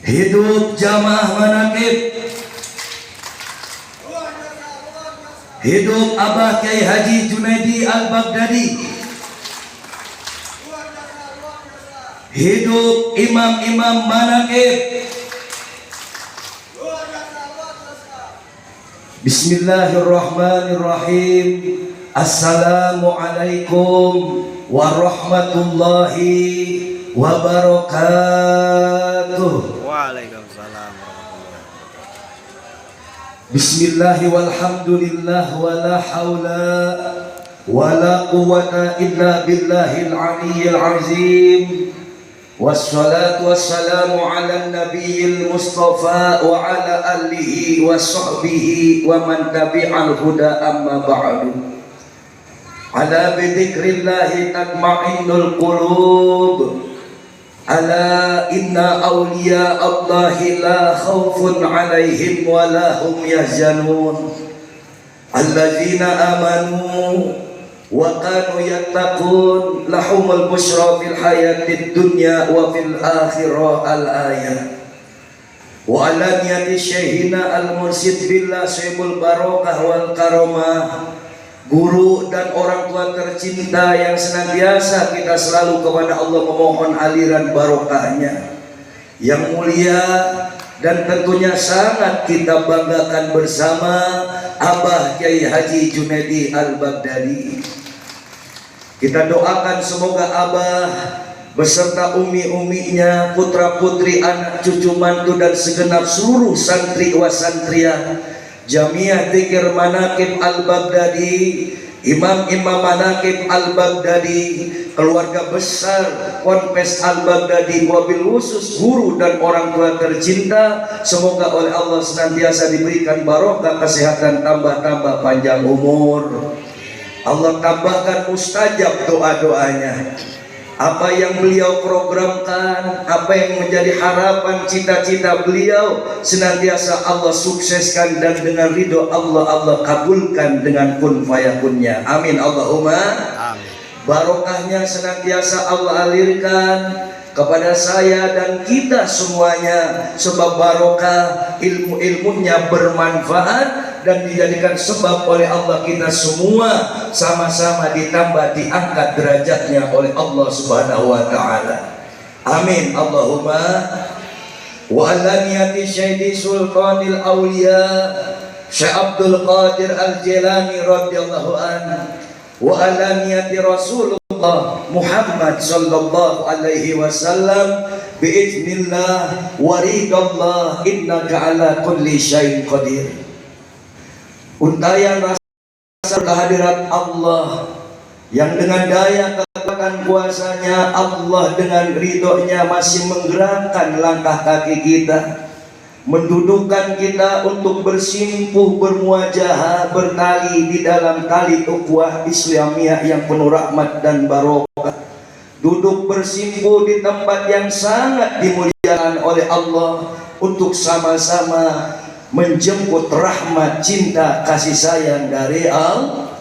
Hidup jamaah manaqib, hidup Abah Kiai Haji Junaidi Al-Baghdadi, hidup imam-imam manaqib. Bismillahirrahmanirrahim. Assalamualaikum warahmatullahi wabarakatuh. Waalaikumsalam warahmatullahi wabarakatuh. Bismillahi walhamdulillah wala hawla wala quwwata illa billahil aliyyil azim. Wassalatu wassalamu ala nabiyil mustafa wa ala alihi wa sahbihi wa man tabi'al huda amma ba'du. Ala bidzikrillahi tatma'innul qulub. Ala inna awliya Allahi la khawfun alaihim wa la hum yahzanun. Alladzina amanu wa kanu yattaqun lahumul busyra fil hayatid dunya wa fil akhirah. Al-ayah. Wa ala niyati syekhina al-mursyid billah sahibul barakah wal karamah, guru dan orang tua tercinta yang senantiasa kita selalu kepada Allah memohon aliran barokahnya yang mulia dan tentunya sangat kita banggakan bersama, Abah Kiai Haji Junaidi Al-Baghdadi. Kita doakan semoga Abah beserta umi-uminya, putra-putri, anak cucu mantu dan segenap seluruh santri wa santriah Jamiah Dzikir Manaqib Al-Baghdadi, imam-imam Manaqib Al-Baghdadi, keluarga besar Ponpes Al-Baghdadi, wabil khusus guru dan orang tua tercinta, semoga oleh Allah senantiasa diberikan barokah kesehatan, tambah-tambah panjang umur. Allah tambahkan mustajab doa-doanya. Apa yang beliau programkan, apa yang menjadi harapan cita-cita beliau, senantiasa Allah sukseskan dan dengan ridho Allah kabulkan dengan kun fayakunnya. Amin Allahumma amin. Barokahnya senantiasa Allah alirkan kepada saya dan kita semuanya, sebab barokah ilmu-ilmunya bermanfaat dan dijadikan sebab oleh Allah kita semua sama-sama ditambah diangkat derajatnya oleh Allah Subhanahu wa taala. Amin Allahumma. Wa ala niyati Syekh Sultanil Auliya Syekh Abdul Qadir Al-Jilani radhiyallahu anhu wa ala niyati Rasulullah Muhammad sallallahu alaihi wasallam biiznillah wa ridallah innaka ala kulli syai'in qadir. Untayan rasa kehadirat Allah yang dengan daya kekuatan kuasanya Allah dengan ridhonya masih menggerakkan langkah kaki kita, mendudukkan kita untuk bersimpuh, bermuajahah, bertali di dalam tali ukhuwah Islamiyah yang penuh rahmat dan barokah. Duduk bersimpuh di tempat yang sangat dimuliakan oleh Allah untuk sama-sama menjemput rahmat, cinta, kasih sayang dari Allah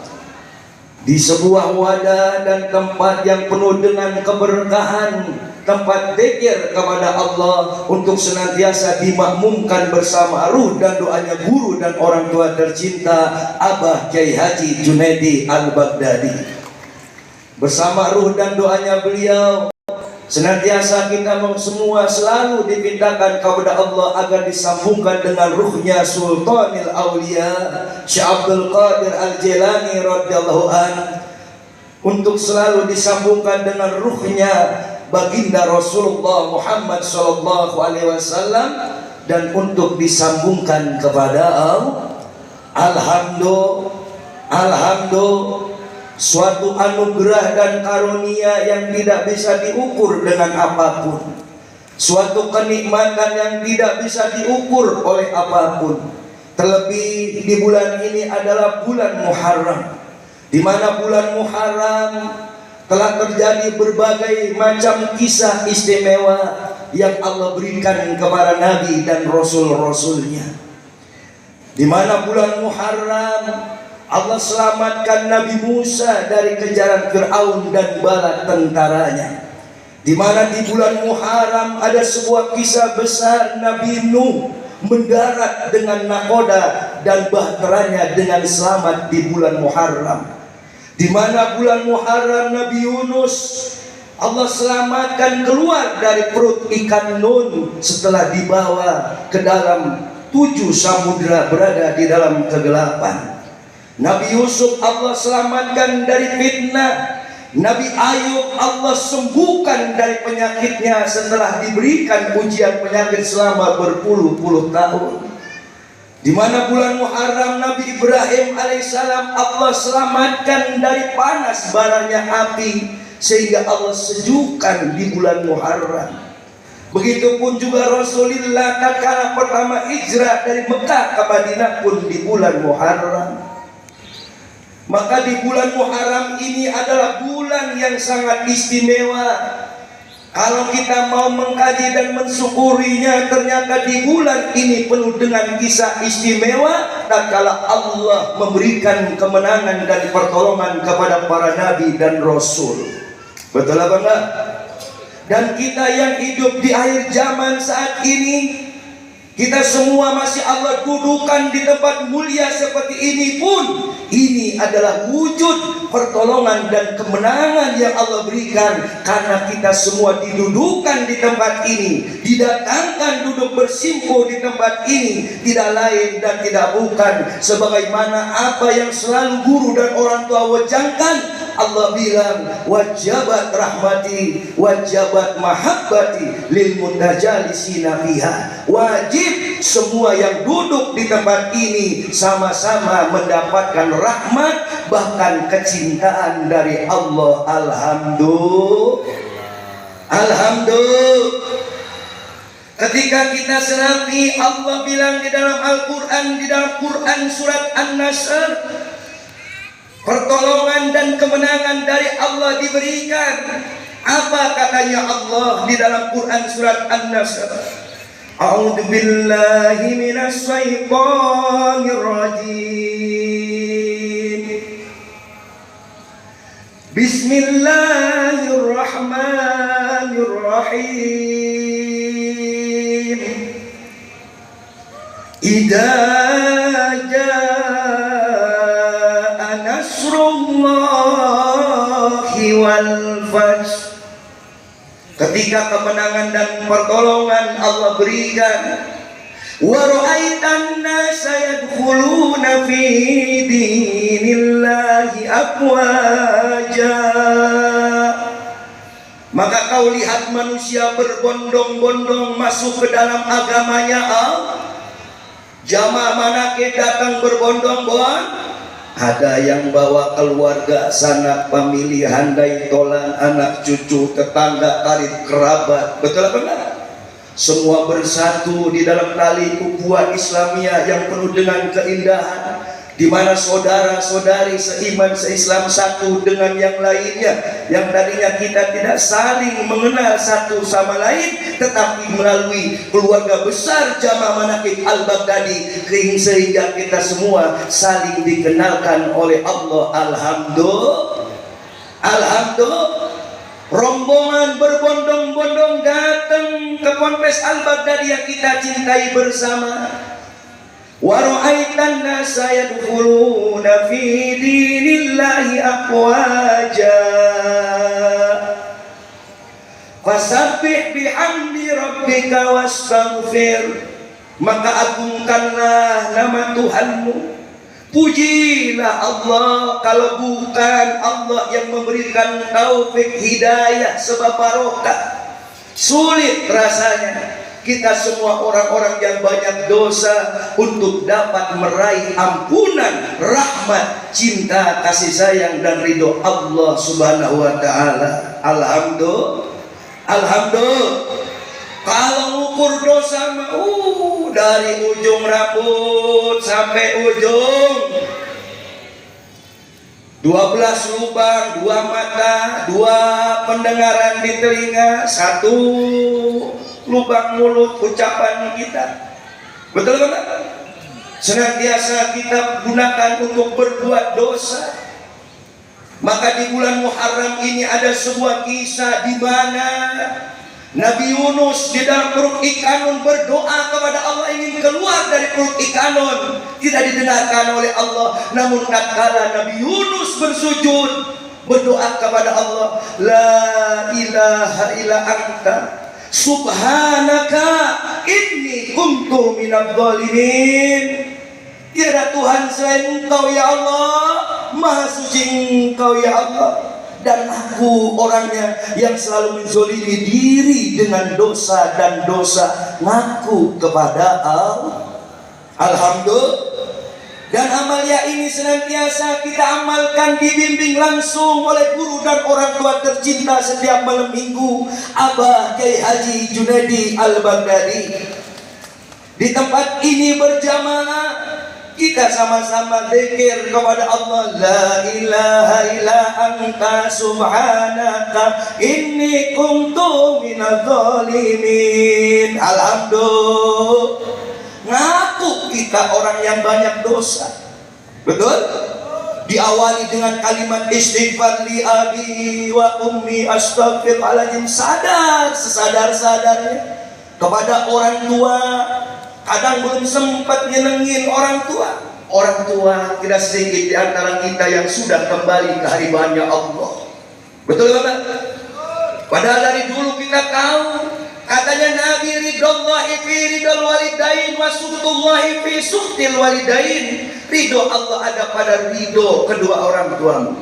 di sebuah wadah dan tempat yang penuh dengan keberkahan, tempat dzikir kepada Allah untuk senantiasa dimakmumkan bersama ruh dan doanya guru dan orang tua tercinta Abah Kiai Haji Junaidi Al-Baghdadi. Bersama ruh dan doanya beliau senantiasa kita semua selalu dipintakan kepada Allah agar disambungkan dengan ruhnya Sultanil Auliya Syekh Abdul Qadir Al-Jilani radhiyallahu anhu, untuk selalu disambungkan dengan ruhnya baginda Rasulullah Muhammad sallallahu alaihi wasallam, dan untuk disambungkan kepada Allah. Alhamdulillah, suatu anugerah dan karunia yang tidak bisa diukur dengan apapun, suatu kenikmatan yang tidak bisa diukur oleh apapun. Terlebih di bulan ini adalah bulan Muharram, di mana bulan Muharram telah terjadi berbagai macam kisah istimewa yang Allah berikan kepada Nabi dan Rasul-Rasulnya. Di mana bulan Muharram Allah selamatkan Nabi Musa dari kejaran Fir'aun dan bala tentaranya. di mana di bulan Muharram ada sebuah kisah besar Nabi Nuh mendarat dengan nakoda dan bahteranya dengan selamat di bulan Muharram. Di mana bulan Muharram Nabi Yunus Allah selamatkan keluar dari perut ikan Nun setelah dibawa ke dalam 7 samudra berada di dalam kegelapan. Nabi Yusuf Allah selamatkan dari fitnah. Nabi Ayub Allah sembuhkan dari penyakitnya setelah diberikan ujian penyakit selama berpuluh-puluh tahun. Di mana bulan Muharram Nabi Ibrahim alaihissalam Allah selamatkan dari panas baranya api sehingga Allah sejukkan di bulan Muharram. Begitupun juga Rasulullah tatkala pertama hijrah dari Mekah ke Madinah pun di bulan Muharram. Maka di bulan Muharram ini adalah bulan yang sangat istimewa. Kalau kita mau mengkaji dan mensyukurinya, ternyata di bulan ini penuh dengan kisah istimewa tatkala Allah memberikan kemenangan dan pertolongan kepada para nabi dan rasul. Betul apa enggak? Dan kita yang hidup di akhir zaman saat ini, kita semua masih Allah dudukan di tempat mulia seperti ini pun, ini adalah wujud pertolongan dan kemenangan yang Allah berikan karena kita semua didudukan di tempat ini, didatangkan duduk bersimpuh di tempat ini, tidak lain dan tidak bukan sebagaimana apa yang selalu guru dan orang tua wajangkan. Allah bilang wajabat rahmati wajabat mahabbati lil mutajalisina fiha. Wajib semua yang duduk di tempat ini sama-sama mendapatkan rahmat bahkan kecintaan dari Allah. Alhamdulillah. Ketika kita selami Allah bilang di dalam Al-Quran, di dalam Quran surat An-Nasr, pertolongan dan kemenangan dari Allah diberikan. Apa katanya Allah di dalam Quran surat An-Nasr? A'udzu billahi minasy syaithanir rajim. Bismillahirrahmanirrahim. Idza nasrullahi wal fath. Ketika kemenangan dan pertolongan Allah berikan, wa ra'aitan nasa yadkhuluna fi dinillahi afwaja. Maka kau lihat manusia berbondong-bondong masuk ke dalam agamanya Allah. Jamaah manakib datang berbondong-bondong. Ada yang bawa keluarga, sanak, famili, handai, tolan, anak, cucu, tetangga, karib, kerabat. Betul apa benar? Semua bersatu di dalam tali ukhuwah Islamiyah yang penuh dengan keindahan, di mana saudara-saudari seiman seislam satu dengan yang lainnya, yang tadinya kita tidak saling mengenal satu sama lain, tetapi melalui keluarga besar Jamaah Manaqib Al-Baghdadi sehingga kita semua saling dikenalkan oleh Allah. Alhamdulillah. Rombongan berbondong-bondong datang ke Ponpes Al-Baghdadi yang kita cintai bersama. Wa ra'aitan nasa yadkhuluna fi dinillahi afwaja. Fasabbih bihamdi rabbika wastaghfir. Maka agungkanlah nama Tuhanmu. Pujilah Allah. Kalau bukan Allah yang memberikan taufik hidayah sebab barokah, sulit rasanya kita semua orang-orang yang banyak dosa untuk dapat meraih ampunan, rahmat, cinta, kasih sayang dan ridho Allah Subhanahu wa taala. Alhamdulillah. Kalau ukur dosa dari ujung rambut sampai ujung 12 lubang, 2 mata, 2 pendengaran di telinga, 1 lubang mulut ucapan kita. Betul kan? Senantiasa kita gunakan untuk berbuat dosa. Maka di bulan Muharram ini ada sebuah kisah di mana Nabi Yunus di dalam perut ikanun berdoa kepada Allah ingin keluar dari perut ikanun, tidak didengarkan oleh Allah. Namun tatkala Nabi Yunus bersujud berdoa kepada Allah, la ilaha illa anta subhanaka inni kuntu minadh dhalimin. Tiada Tuhan selain Engkau ya Allah, Maha suci Engkau ya Allah, dan aku orangnya yang selalu menzolimi diri dengan dosa dan dosa, ngaku kepada Allah. Alhamdulillah. Dan amalia ini senantiasa kita amalkan, dibimbing langsung oleh guru dan orang tua tercinta setiap malam minggu, Abah Kiai Haji Junaidi Al-Baghdadi. Di tempat ini berjamaah kita sama-sama zikir kepada Allah, la ilaha illa anta subhanaka inni kuntu minadh dhalimin. Alhamdulillah. Ngaku kita orang yang banyak dosa. Betul? Diawali dengan kalimat istighfar li abi wa ummi astaghfirullahaladzim. Sadar sesadar-sadarnya kepada orang tua. Kadang belum sempat nyenengin orang tua. Orang tua tidak sedikit di antara kita yang sudah kembali ke haribannya Allah. Betul Bapak? Padahal dari dulu kita tahu, katanya Nabi, ridhallahi fi ridhal walidain wa sukhtullahi fi sukhtil walidain. Ridho Allah ada pada ridho kedua orang tuamu.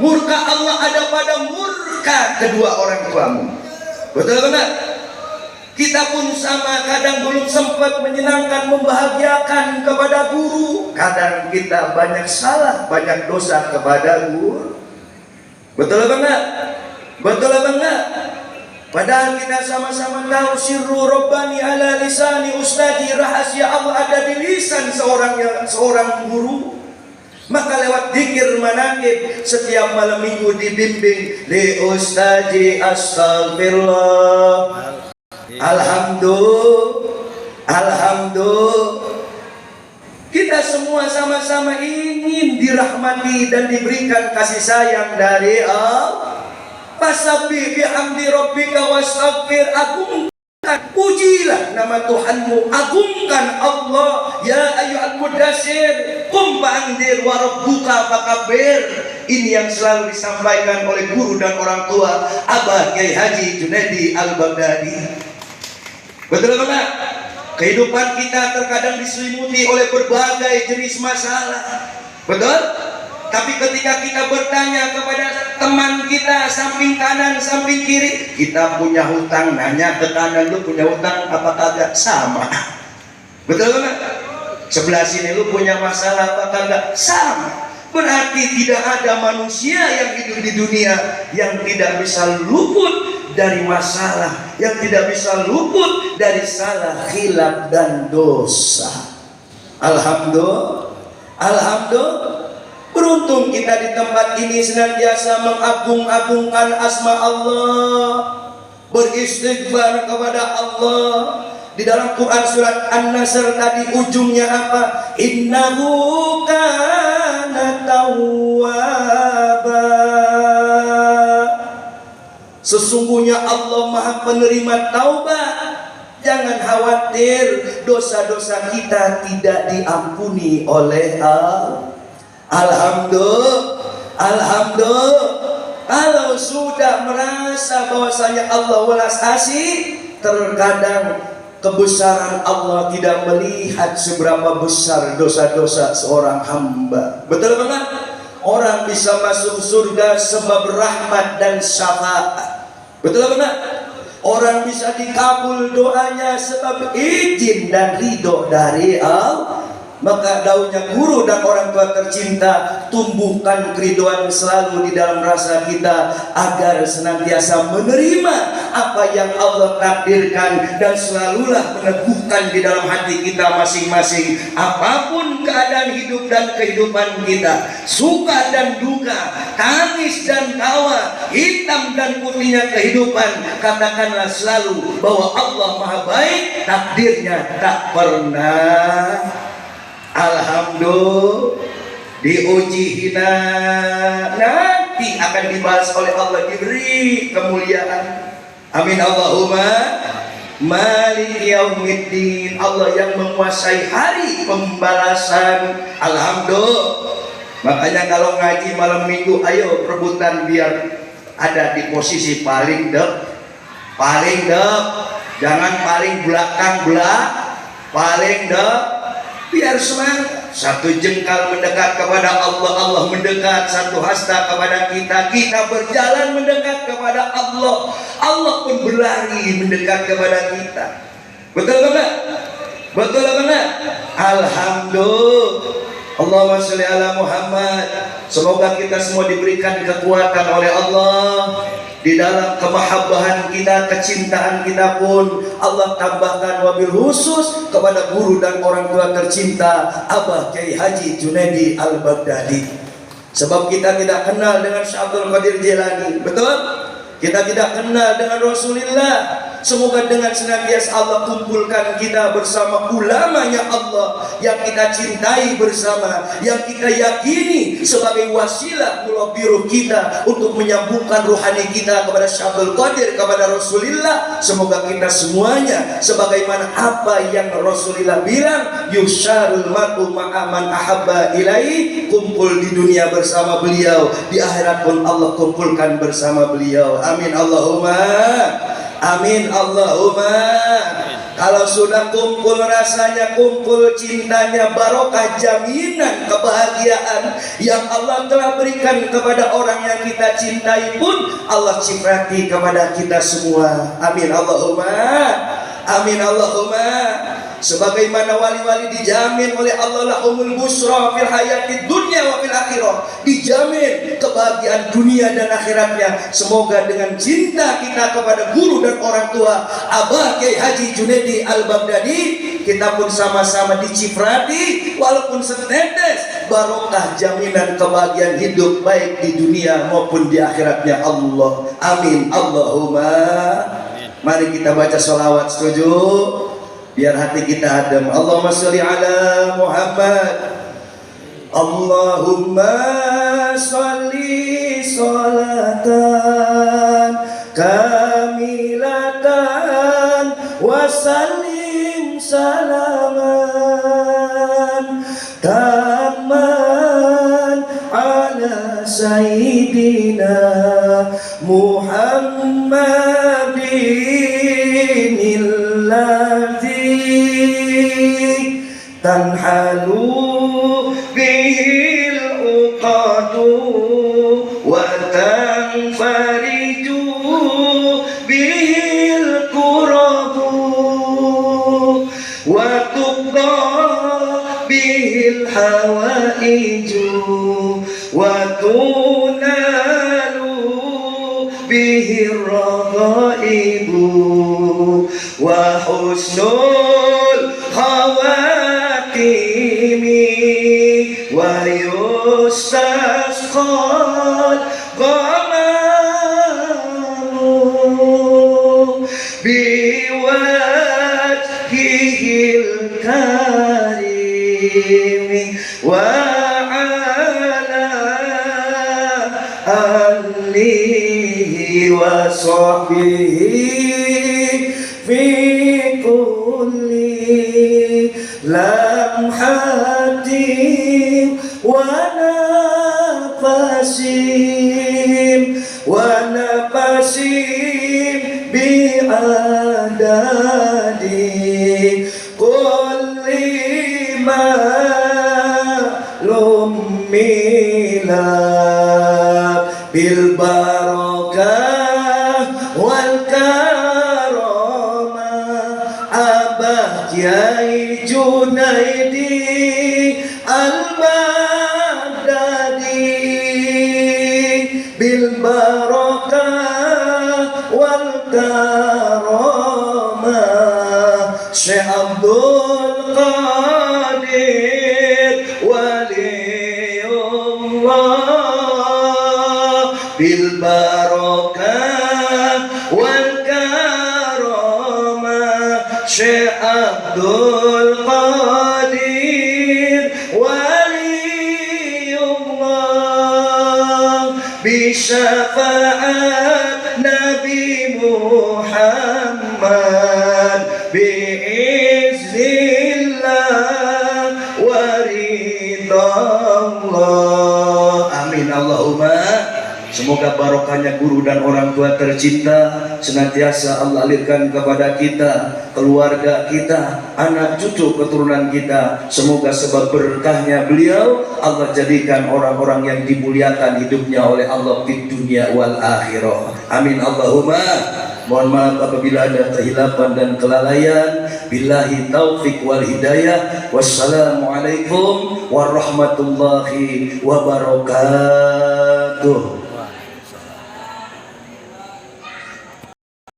Murka Allah ada pada murka kedua orang tuamu. Betul Bapak? Kita pun sama, kadang belum sempat menyenangkan, membahagiakan kepada guru. Kadang kita banyak salah, banyak dosa kepada guru. Betul apa enggak? Betul apa enggak? Padahal kita sama-sama tahu sirru Rabbani ala lisani ustadi, rahasia Allah ada di lisan seorang guru. Maka lewat zikir manaqib setiap malam minggu dibimbing li ustadi astagfirullah. Alhamdulillah, alhamdulillah. Kita semua sama-sama ingin dirahmati dan diberikan kasih sayang dari Allah. Fasabbih bihamdi rabbika wastaghfir. Agungkan, pujilah nama Tuhanmu, agungkan Allah. Ya ayyuhal mudassir, qum fa'anzir wa rabbuka fakabbir. Ini yang selalu disampaikan oleh guru dan orang tua Abah Kiai Haji Junaidi Al-Baghdadi. Betul Bapak? Kehidupan kita terkadang diselimuti oleh berbagai jenis masalah. Betul? Tapi ketika kita bertanya kepada teman kita samping kanan, samping kiri, kita punya hutang, nanya ke kanan, lu punya hutang apa kagak? Sama. Betul Bapak? Sebelah sini lu punya masalah apa kagak? Sama. Berarti tidak ada manusia yang hidup di dunia yang tidak bisa luput dari masalah, yang tidak bisa luput dari salah, khilaf dan dosa. Alhamdulillah, alhamdulillah. Beruntung kita di tempat ini senantiasa mengagung-agungkan asma Allah, beristighfar kepada Allah. Di dalam Quran surat An-Nasr tadi ujungnya apa? Innahu kana tawwaba. Sesungguhnya Allah Maha penerima taubat. Jangan khawatir, dosa-dosa kita tidak diampuni oleh Allah. Alhamdulillah, alhamdulillah. Kalau sudah merasa bahwasanya Allah welas asih, terkadang kebesaran Allah tidak melihat seberapa besar dosa-dosa seorang hamba. Betul banget? Orang bisa masuk surga sebab rahmat dan syafaat. Betul banget? Orang bisa dikabul doanya sebab izin dan ridho dari Allah. Maka daunnya guru dan orang tua tercinta, tumbuhkan keriduan selalu di dalam rasa kita agar senantiasa menerima apa yang Allah takdirkan, dan selalulah meneguhkan di dalam hati kita masing-masing. Apapun keadaan hidup dan kehidupan kita, suka dan duka, tangis dan tawa, hitam dan putihnya kehidupan, katakanlah selalu bahwa Allah Maha Baik, takdirnya tak pernah. Alhamdulillah, diuji hina, nanti akan dibalas oleh Allah, diberi kemuliaan. Amin Allahumma. Malik yaumiddin, Allah yang menguasai hari pembalasan. Alhamdulillah. Makanya kalau ngaji malam minggu, ayo rebutan biar ada di posisi paling dek, jangan paling belakang paling dek, biar semangat. Satu jengkal mendekat kepada Allah, Allah mendekat. Satu hasta kepada kita, kita berjalan mendekat kepada Allah, Allah pun berlari mendekat kepada kita. Betul banget, betul banget. Alhamdulillah. Allahumma sholli ala Muhammad. Semoga kita semua diberikan kekuatan oleh Allah. Di dalam kemahabbahan kita, kecintaan kita pun Allah tambahkan wabil khusus kepada guru dan orang tua tercinta Abah Kiai Haji Junaidi Al-Baghdadi. Sebab kita tidak kenal dengan Syekh Abdul Qadir Jilani, betul? Kita tidak kenal dengan Rasulullah. Semoga dengan senantiasa Allah kumpulkan kita bersama ulamanya Allah yang kita cintai bersama, yang kita yakini sebagai wasilah mulabiruh kita untuk menyambungkan ruhani kita kepada Syekh Abdul Qadir, kepada Rasulullah. Semoga kita semuanya sebagaimana apa yang Rasulullah bilang, yusyarul mar'u ma'aman ahabba ilaihi, kumpul di dunia bersama beliau, di akhirat pun Allah kumpulkan bersama beliau. Amin Allahumma. Amin Allahumma. Kalau sudah kumpul rasanya, kumpul cintanya, barokah, jaminan kebahagiaan yang Allah telah berikan kepada orang yang kita cintai pun Allah ciprati kepada kita semua. Amin Allahumma. Amin Allahumma. Sebagaimana wali-wali dijamin oleh Allah lahumul busra fil hayati dunya wa fil akhirah, dijamin kebahagiaan dunia dan akhiratnya. Semoga dengan cinta kita kepada guru dan orang tua Abah Kiai Haji Junaidi Al-Baghdadi, kita pun sama-sama diciprati walaupun setetes barokah, jaminan kebahagiaan hidup baik di dunia maupun di akhiratnya Allah. Amin Allahumma. Mari kita baca sholawat, setuju? Biar hati kita adem. Allahumma sholli ala Muhammad. Allahumma sholli sholatan kamilatan wa sallim salaman tamman ala sayyidina Muhammadin tanhalu bihil uqadu wa tanfariju bihil kurabu wa tuqda bihil hawaiju wa tunalu bihir raghaibu wa husnul khawatimi wa yustasqal ghamamu biwajhihil karimi wa ala alihi wa sahbihi fi kulli lamhatin wa nafasin bi'adadi kulli ma lummila bil barakah wal karamah Abah Kiai Junaidi Al-Baghdadi bil barakah wal karamah Syekh Abdul Qadir waliullah bil barakah wal karamah Syekh Abdul Qadir waliullah syafaat Nabi Muhammad biiznillah waridallah. Amin Allahumma. Semoga barokahnya guru dan orang tua tercinta senantiasa Allah alirkan kepada kita, keluarga kita, anak cucu keturunan kita. Semoga sebab berkahnya beliau Allah jadikan orang-orang yang dimuliakan hidupnya oleh Allah di dunia wal akhirah. Amin Allahumma. Mohon maaf apabila ada kehilapan dan kelalaian. Billahi taufik wal hidayah. Wassalamualaikum warahmatullahi wabarakatuh.